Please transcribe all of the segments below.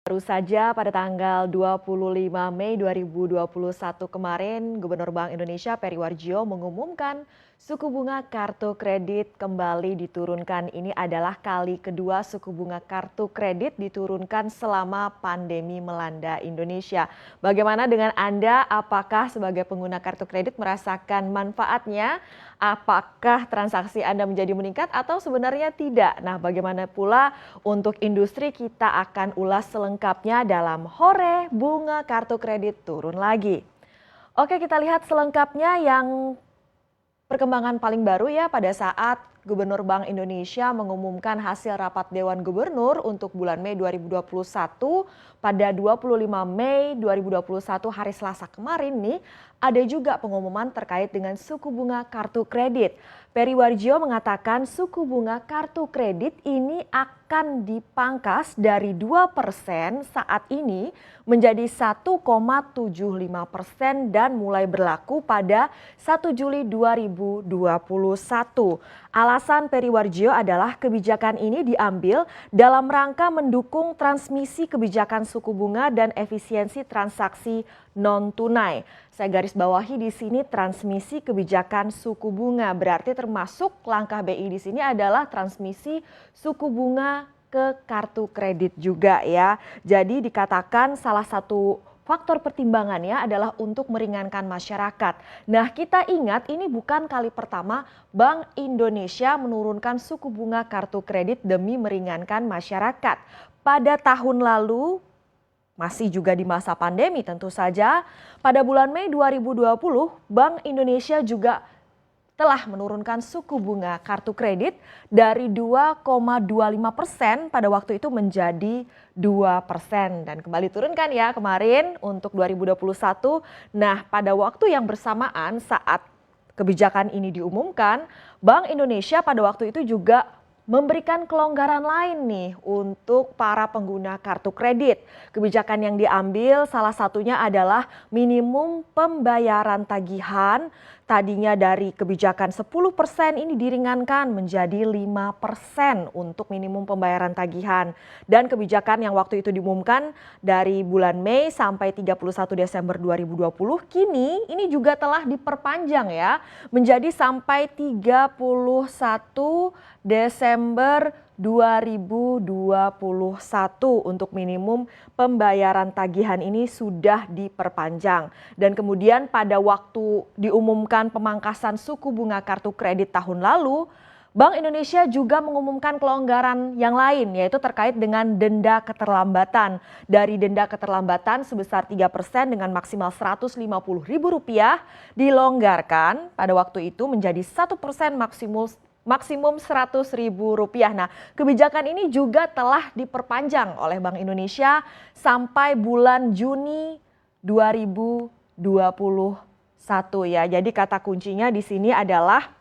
Baru saja pada tanggal 25 Mei 2021 kemarin, Gubernur Bank Indonesia Peri Warjio mengumumkan suku bunga kartu kredit kembali diturunkan. Ini adalah kali kedua suku bunga kartu kredit diturunkan selama pandemi melanda Indonesia. Bagaimana dengan Anda? Apakah sebagai pengguna kartu kredit merasakan manfaatnya? Apakah transaksi Anda menjadi meningkat atau sebenarnya tidak? Nah, bagaimana pula untuk industri, kita akan ulas selengkapnya dalam Hore Bunga Kartu Kredit Turun Lagi. Oke, kita lihat selengkapnya yang perkembangan paling baru ya pada saat Gubernur Bank Indonesia mengumumkan hasil rapat Dewan Gubernur untuk bulan Mei 2021 pada 25 Mei 2021 hari Selasa kemarin nih, ada juga pengumuman terkait dengan suku bunga kartu kredit. Peri Warjio mengatakan suku bunga kartu kredit ini akan dipangkas dari 2% saat ini menjadi 1,75% dan mulai berlaku pada 1 Juli 2021. Alasan Peri Warjio adalah kebijakan ini diambil dalam rangka mendukung transmisi kebijakan suku bunga dan efisiensi transaksi non-tunai. Saya garis bawahi di sini transmisi kebijakan suku bunga, berarti termasuk langkah BI di sini adalah transmisi suku bunga ke kartu kredit juga ya. Jadi dikatakan salah satu faktor pertimbangannya adalah untuk meringankan masyarakat. Nah, kita ingat ini bukan kali pertama Bank Indonesia menurunkan suku bunga kartu kredit demi meringankan masyarakat. Pada tahun lalu, masih juga di masa pandemi tentu saja, pada bulan Mei 2020, Bank Indonesia juga telah menurunkan suku bunga kartu kredit dari 2,25% pada waktu itu menjadi 2%. Dan kembali turunkan ya kemarin untuk 2021. Nah, pada waktu yang bersamaan saat kebijakan ini diumumkan, Bank Indonesia pada waktu itu juga memberikan kelonggaran lain nih untuk para pengguna kartu kredit. Kebijakan yang diambil salah satunya adalah minimum pembayaran tagihan. Tadinya dari kebijakan 10% ini diringankan menjadi 5% untuk minimum pembayaran tagihan. Dan kebijakan yang waktu itu diumumkan dari bulan Mei sampai 31 Desember 2020, kini ini juga telah diperpanjang ya menjadi sampai 31 Desember 2021 untuk minimum pembayaran tagihan ini sudah diperpanjang. Dan kemudian pada waktu diumumkan pemangkasan suku bunga kartu kredit tahun lalu, Bank Indonesia juga mengumumkan kelonggaran yang lain, yaitu terkait dengan denda keterlambatan. Dari denda keterlambatan sebesar 3% dengan maksimal Rp150.000 dilonggarkan pada waktu itu menjadi 1% maksimum Rp100.000. Nah, kebijakan ini juga telah diperpanjang oleh Bank Indonesia sampai bulan Juni 2021 ya. Jadi kata kuncinya di sini adalah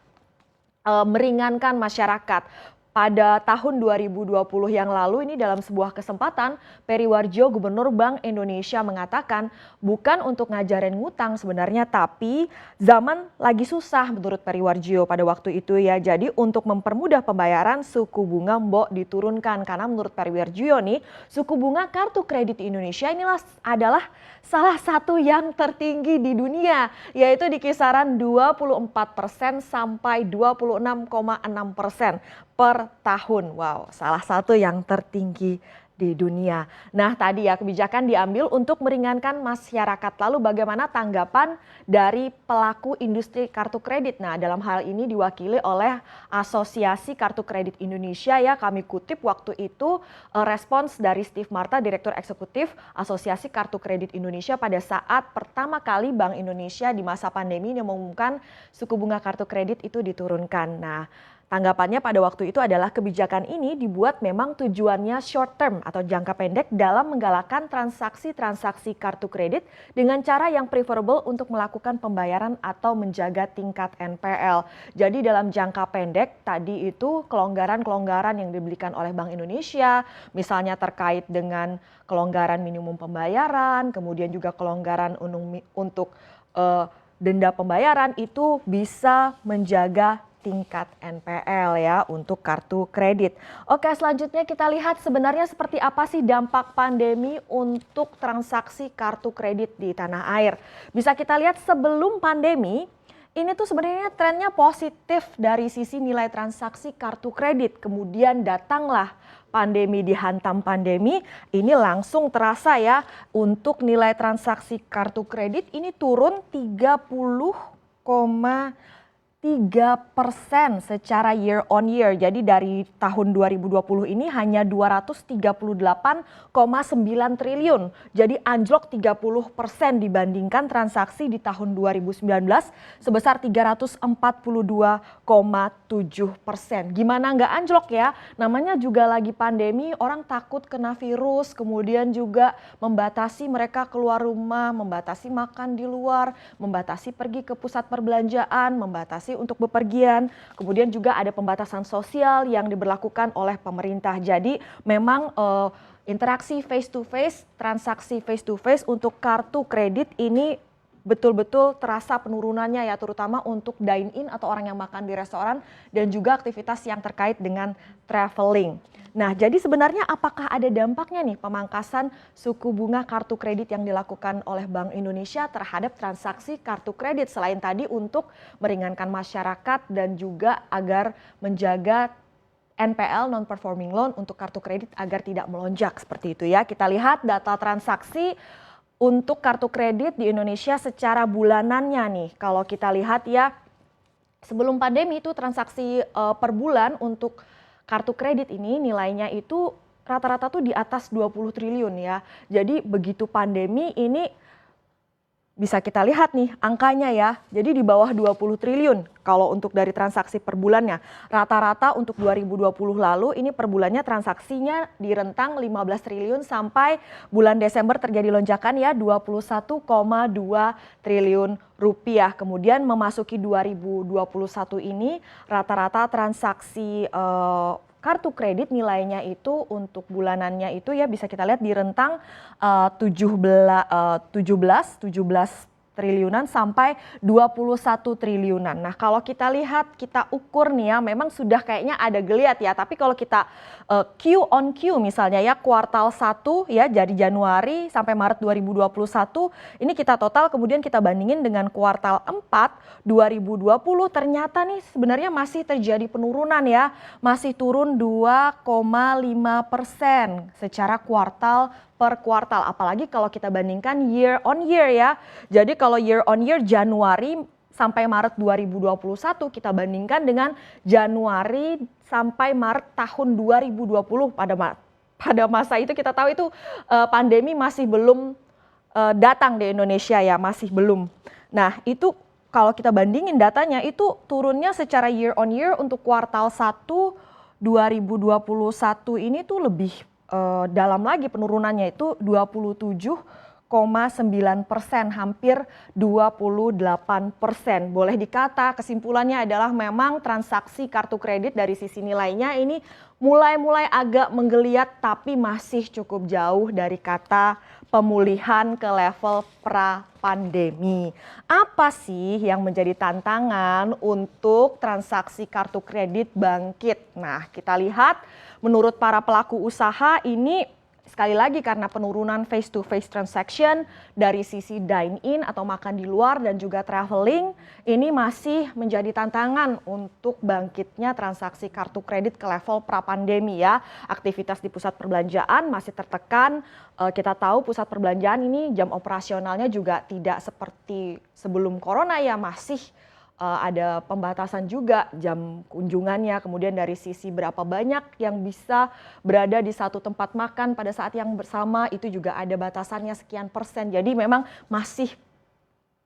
meringankan masyarakat. Pada tahun 2020 yang lalu ini dalam sebuah kesempatan, Peri Warjio, Gubernur Bank Indonesia mengatakan bukan untuk ngajarin ngutang sebenarnya, tapi zaman lagi susah menurut Peri Warjio pada waktu itu ya. Jadi untuk mempermudah pembayaran suku bunga mbok diturunkan karena menurut Peri Warjio nih suku bunga kartu kredit Indonesia inilah adalah salah satu yang tertinggi di dunia, yaitu di kisaran 24% sampai 26,6% per tahun. Wow, salah satu yang tertinggi di dunia. Nah, tadi ya kebijakan diambil untuk meringankan masyarakat. Lalu bagaimana tanggapan dari pelaku industri kartu kredit? Nah, dalam hal ini diwakili oleh Asosiasi Kartu Kredit Indonesia ya. Kami kutip waktu itu respons dari Steve Marta, Direktur Eksekutif Asosiasi Kartu Kredit Indonesia pada saat pertama kali Bank Indonesia di masa pandemi yang mengumumkan suku bunga kartu kredit itu diturunkan. Nah, tanggapannya pada waktu itu adalah kebijakan ini dibuat memang tujuannya short term atau jangka pendek dalam menggalakkan transaksi-transaksi kartu kredit dengan cara yang preferable untuk melakukan pembayaran atau menjaga tingkat NPL. Jadi dalam jangka pendek tadi itu kelonggaran-kelonggaran yang diberikan oleh Bank Indonesia, misalnya terkait dengan kelonggaran minimum pembayaran, kemudian juga kelonggaran untuk denda pembayaran itu bisa menjaga tingkat NPL ya untuk kartu kredit. Oke, selanjutnya kita lihat sebenarnya seperti apa sih dampak pandemi untuk transaksi kartu kredit di tanah air. Bisa kita lihat sebelum pandemi, ini tuh sebenarnya trennya positif dari sisi nilai transaksi kartu kredit. Kemudian datanglah pandemi, dihantam pandemi, ini langsung terasa ya untuk nilai transaksi kartu kredit ini turun 30,3% secara year on year. Jadi dari tahun 2020 ini hanya 238,9 triliun. Jadi anjlok 30% dibandingkan transaksi di tahun 2019 sebesar 342,7%. Gimana nggak anjlok ya? Namanya juga lagi pandemi, orang takut kena virus, kemudian juga membatasi mereka keluar rumah, membatasi makan di luar, membatasi pergi ke pusat perbelanjaan, membatasi untuk bepergian, kemudian juga ada pembatasan sosial yang diberlakukan oleh pemerintah. Jadi memang interaksi face to face, transaksi face to face untuk kartu kredit ini betul-betul terasa penurunannya ya, terutama untuk dine in atau orang yang makan di restoran dan juga aktivitas yang terkait dengan traveling. Nah, jadi sebenarnya apakah ada dampaknya nih pemangkasan suku bunga kartu kredit yang dilakukan oleh Bank Indonesia terhadap transaksi kartu kredit selain tadi untuk meringankan masyarakat dan juga agar menjaga NPL non-performing loan untuk kartu kredit agar tidak melonjak seperti itu ya. Kita lihat data transaksi untuk kartu kredit di Indonesia secara bulanannya nih. Kalau kita lihat ya, sebelum pandemi itu transaksi per bulan untuk kartu kredit ini nilainya itu rata-rata tuh di atas 20 triliun ya. Jadi begitu pandemi ini bisa kita lihat nih angkanya ya. Jadi di bawah 20 triliun kalau untuk dari transaksi per bulannya. Rata-rata untuk 2020 lalu ini per bulannya transaksinya di rentang 15 triliun sampai bulan Desember terjadi lonjakan ya 21,2 triliun rupiah. Kemudian memasuki 2021 ini rata-rata transaksi kartu kredit nilainya itu untuk bulanannya itu ya bisa kita lihat di rentang 17 triliunan sampai 21 triliunan. Nah, kalau kita lihat, kita ukur nih ya, memang sudah kayaknya ada geliat ya. Tapi kalau kita Q on Q misalnya ya, kuartal 1 ya dari Januari sampai Maret 2021, ini kita total kemudian kita bandingin dengan kuartal 4 2020, ternyata nih sebenarnya masih terjadi penurunan ya. Masih turun 2,5% secara kuartal per kuartal, apalagi kalau kita bandingkan year on year ya. Jadi kalau year on year Januari sampai Maret 2021 kita bandingkan dengan Januari sampai Maret tahun 2020 pada masa itu kita tahu itu pandemi masih belum datang di Indonesia ya, masih belum. Nah, itu kalau kita bandingin datanya itu turunnya secara year on year untuk kuartal 1 2021 ini tuh lebih dalam lagi penurunannya itu 27,9%, hampir 28%. Boleh dikata kesimpulannya adalah memang transaksi kartu kredit dari sisi nilainya ini mulai agak menggeliat tapi masih cukup jauh dari kata pemulihan ke level pra-pandemi. Apa sih yang menjadi tantangan untuk transaksi kartu kredit bangkit? Nah, kita lihat menurut para pelaku usaha ini sekali lagi karena penurunan face-to-face transaction dari sisi dine-in atau makan di luar dan juga traveling, ini masih menjadi tantangan untuk bangkitnya transaksi kartu kredit ke level pra-pandemi ya. Aktivitas di pusat perbelanjaan masih tertekan. Kita tahu pusat perbelanjaan ini jam operasionalnya juga tidak seperti sebelum corona ya, masih ada pembatasan juga jam kunjungannya, kemudian dari sisi berapa banyak yang bisa berada di satu tempat makan pada saat yang bersama itu juga ada batasannya sekian persen, jadi memang masih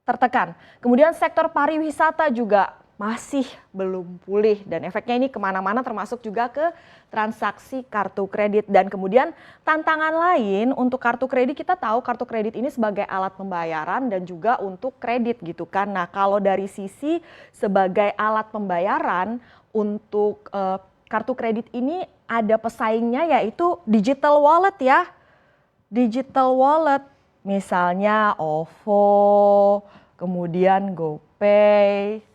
tertekan. Kemudian sektor pariwisata juga masih belum pulih dan efeknya ini kemana-mana termasuk juga ke transaksi kartu kredit. Dan kemudian tantangan lain untuk kartu kredit, kita tahu kartu kredit ini sebagai alat pembayaran dan juga untuk kredit gitu kan. Nah, kalau dari sisi sebagai alat pembayaran untuk kartu kredit ini ada pesaingnya yaitu digital wallet ya. Digital wallet misalnya OVO, kemudian GoPay,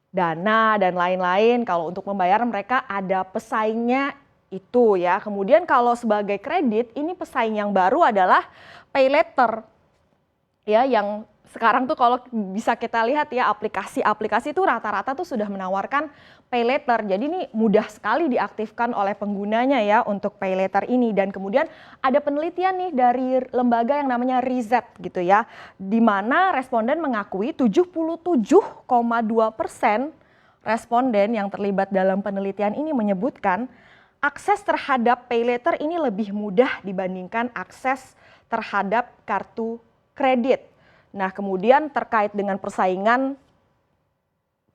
Dana dan lain-lain. Kalau untuk membayar mereka ada pesaingnya itu ya. Kemudian kalau sebagai kredit ini pesaing yang baru adalah pay later ya, yang sekarang tuh kalau bisa kita lihat ya, aplikasi-aplikasi itu rata-rata tuh sudah menawarkan pay later. Jadi ini mudah sekali diaktifkan oleh penggunanya ya untuk pay later ini. Dan kemudian ada penelitian nih dari lembaga yang namanya Riset gitu ya, di mana responden mengakui 77,2% responden yang terlibat dalam penelitian ini menyebutkan akses terhadap pay later ini lebih mudah dibandingkan akses terhadap kartu kredit. Nah, kemudian terkait dengan persaingan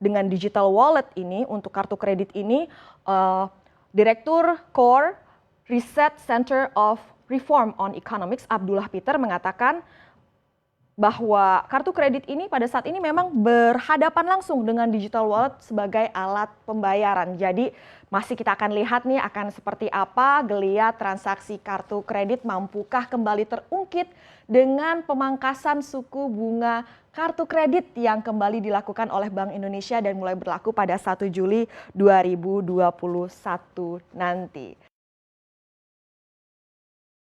dengan digital wallet ini untuk kartu kredit ini, Direktur Core Research Center of Reform on Economics Abdullah Peter mengatakan bahwa kartu kredit ini pada saat ini memang berhadapan langsung dengan digital wallet sebagai alat pembayaran. Jadi masih kita akan lihat nih akan seperti apa geliat transaksi kartu kredit, mampukah kembali terungkit dengan pemangkasan suku bunga kartu kredit yang kembali dilakukan oleh Bank Indonesia dan mulai berlaku pada 1 Juli 2021 nanti.